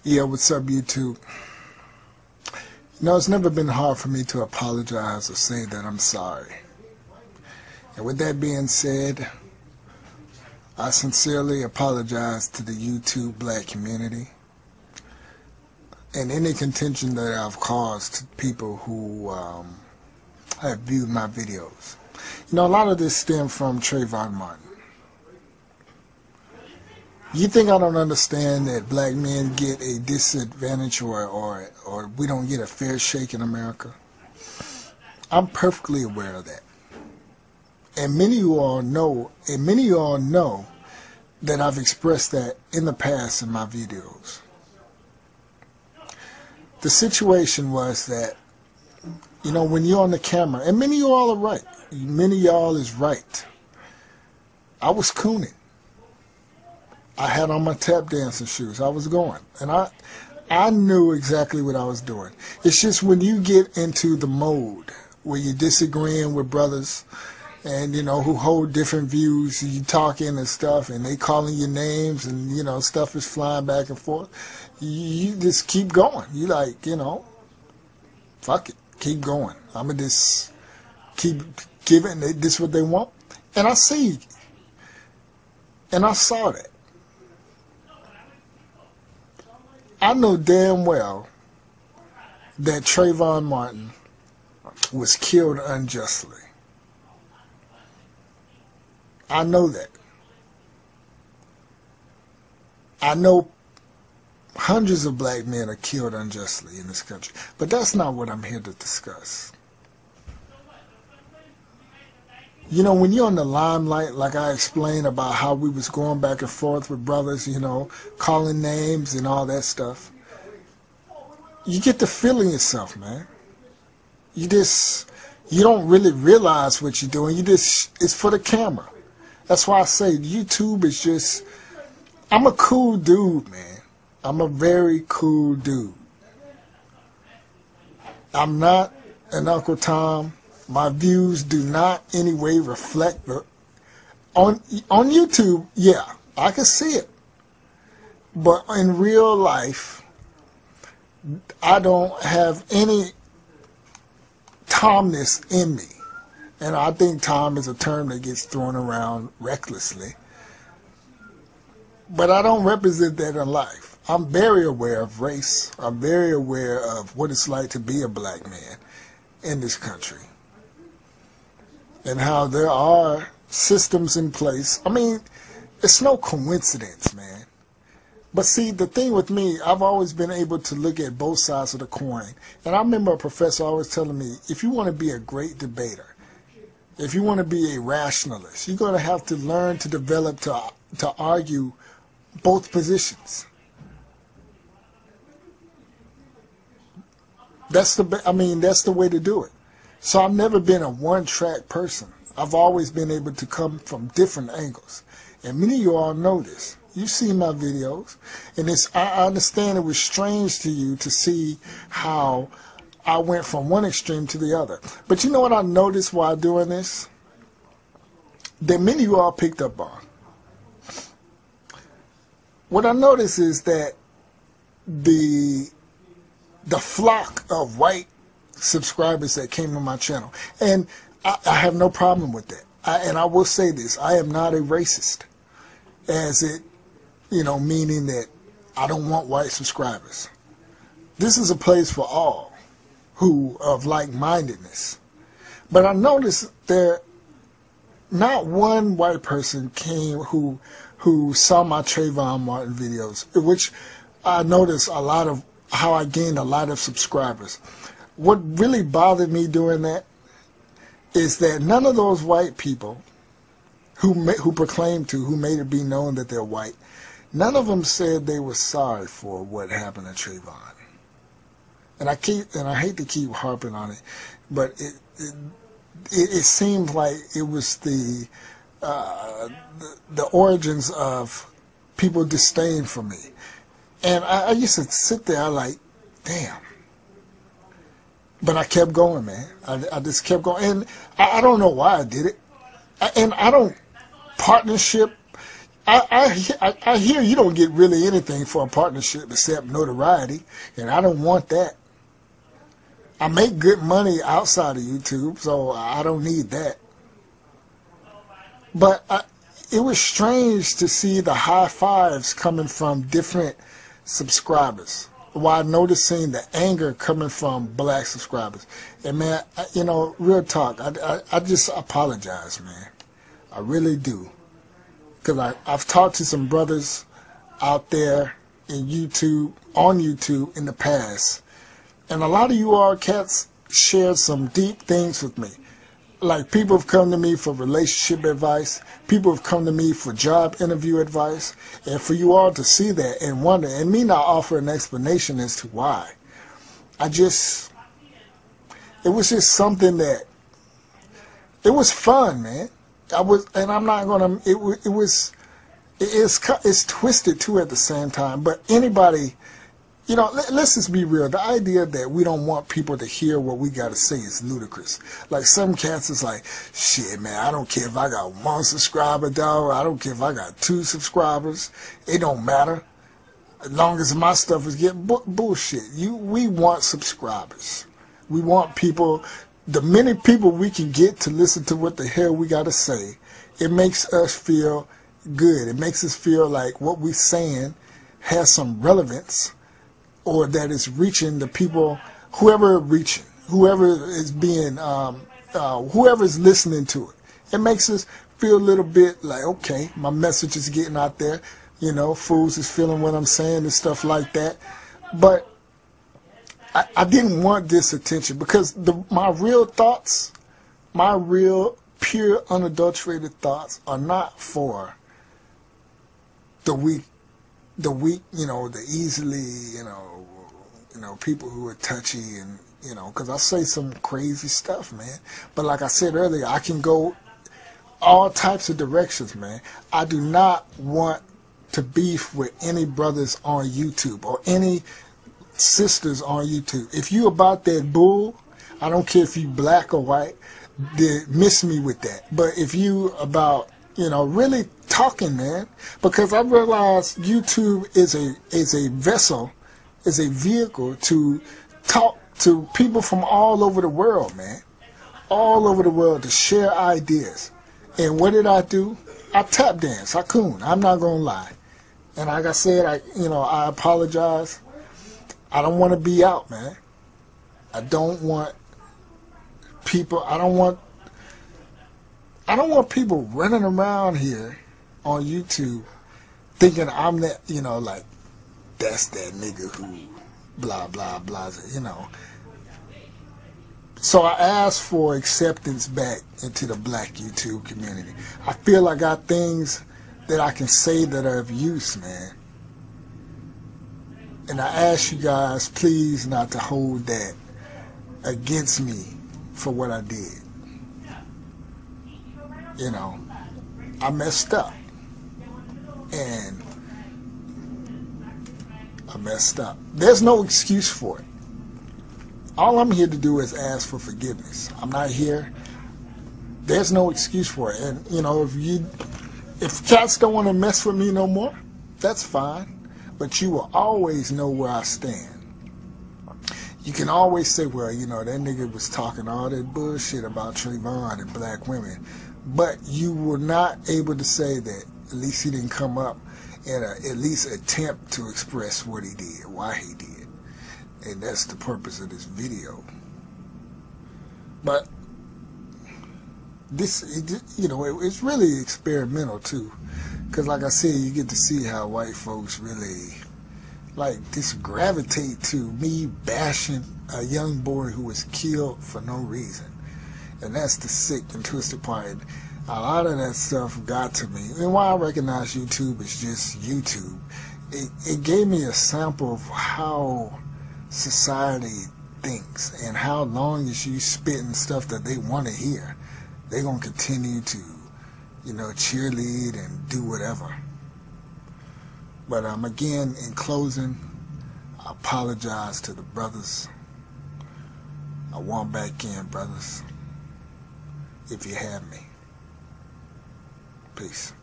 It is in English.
Yeah, what's up, YouTube? You know, it's never been hard for me to apologize or say that I'm sorry. And with that being said, I sincerely apologize to the YouTube black community and any contention that I've caused to people who have viewed my videos. You know, a lot of this stemmed from Trayvon Martin. You think I don't understand that black men get a disadvantage or we don't get a fair shake in America? I'm perfectly aware of that. And many of you all know, that I've expressed that in the past in my videos. The situation was that, you know, when you're on the camera, and many of you all are right. Many of y'all is right. I was cooning. I had on my tap dancing shoes. I was going. And I knew exactly what I was doing. It's just when you get into the mode where you're disagreeing with brothers and, you know, who hold different views, you talking and stuff, and they calling your names and, you know, stuff is flying back and forth, you just keep going. You like, you know, fuck it. Keep going. I'm going to just keep giving this what they want. And I see. And I saw that. I know damn well that Trayvon Martin was killed unjustly. I know that. I know hundreds of black men are killed unjustly in this country, but that's not what I'm here to discuss. You know, when you're on the limelight, like I explained about how we was going back and forth with brothers, you know, calling names and all that stuff, you get to feeling yourself, man. You don't really realize what you're doing. It's for the camera. That's why I say YouTube is just, I'm a cool dude, man. I'm a very cool dude. I'm not an Uncle Tom. My views do not anyway reflect on YouTube. Yeah, I can see it, but in real life, I don't have any Tomness in me, and I think Tom is a term that gets thrown around recklessly. But I don't represent that in life. I'm very aware of race. I'm very aware of what it's like to be a black man in this country. And how there are systems in place. I mean, it's no coincidence, man. But see, the thing with me, I've always been able to look at both sides of the coin. And I remember a professor always telling me, if you want to be a great debater, if you want to be a rationalist, you're going to have to learn to develop to argue both positions. That's the way to do it. So I've never been a one-track person. I've always been able to come from different angles. And many of you all know this. You've seen my videos. And I understand it was strange to you to see how I went from one extreme to the other. But you know what I noticed while doing this? That many of you all picked up on. What I noticed is that the flock of white subscribers that came to my channel, and I have no problem with that. And I will say this: I am not a racist, as it, you know, meaning that I don't want white subscribers. This is a place for all who of like-mindedness. But I noticed there not one white person came who saw my Trayvon Martin videos, which I noticed a lot of how I gained a lot of subscribers. What really bothered me doing that is that none of those white people who made it be known that they're white, none of them said they were sorry for what happened to Trayvon. And I hate to keep harping on it, but it seemed like it was the origins of people disdain for me. And I used to sit there like, damn. But I kept going, man. I just kept going. And I don't know why I did it. And I don't partnership. I hear you don't get really anything for a partnership except notoriety, and I don't want that. I make good money outside of YouTube, so I don't need that. But it was strange to see the high fives coming from different subscribers, while noticing the anger coming from black subscribers. And man, you know, real talk, I just apologize, man. I really do. Because I've talked to some brothers out there in YouTube, on YouTube in the past. And a lot of you all cats shared some deep things with me. Like, people have come to me for relationship advice. People have come to me for job interview advice. And for you all to see that and wonder, and me not offer an explanation as to why. It was just something that, it was fun, man. And I'm not gonna, it's twisted too at the same time. But anybody, you know, let's just be real. The idea that we don't want people to hear what we got to say is ludicrous. Like, some cats is like, shit, man, I don't care if I got 1 subscriber, dog. I don't care if I got 2 subscribers. It don't matter. As long as my stuff is getting bullshit. We want subscribers. We want people, the many people we can get to listen to what the hell we got to say. It makes us feel good. It makes us feel like what we're saying has some relevance, or that it's reaching the people, whoever is being, whoever is listening to it. It makes us feel a little bit like, okay, my message is getting out there. You know, fools is feeling what I'm saying and stuff like that. But I didn't want this attention, because my real thoughts, my real pure unadulterated thoughts are not for the weak, you know, the easily, you know, people who are touchy, and, you know, because I say some crazy stuff, man. But like I said earlier, I can go all types of directions, man. I do not want to beef with any brothers on YouTube or any sisters on YouTube. If you about that bull, I don't care if you black or white, then miss me with that. But if you about, you know, really talking, man, because I realize YouTube is a vessel, is a vehicle to talk to people from all over the world, man. All over the world, to share ideas. And what did I do? I tap dance. I coon. I'm not gonna lie. And like I said, I apologize. I don't want to be out, man. I don't want people, I don't want people running around here on YouTube thinking I'm that, you know, like, that's that nigga who blah, blah, blah, you know. So I asked for acceptance back into the black YouTube community. I feel I got things that I can say that are of use, man. And I ask you guys, please, not to hold that against me for what I did. You know, I messed up. And I messed up. There's no excuse for it. All I'm here to do is ask for forgiveness. I'm not here. There's no excuse for it. And, you know, if cats don't want to mess with me no more, that's fine. But you will always know where I stand. You can always say, well, you know, that nigga was talking all that bullshit about Trayvon and black women. But you were not able to say that at least he didn't come up and at least attempt to express what he did, why he did. And that's the purpose of this video. But this, you know, it's really experimental too. Because like I said, you get to see how white folks really, like, just gravitate to me bashing a young boy who was killed for no reason. And that's the sick and twisted part. A lot of that stuff got to me. And why I recognize YouTube is just YouTube. It gave me a sample of how society thinks, and how long as you spitting stuff that they want to hear, they're going to continue to, you know, cheerlead and do whatever. But again, in closing, I apologize to the brothers. I want back in, brothers, if you have me. Peace.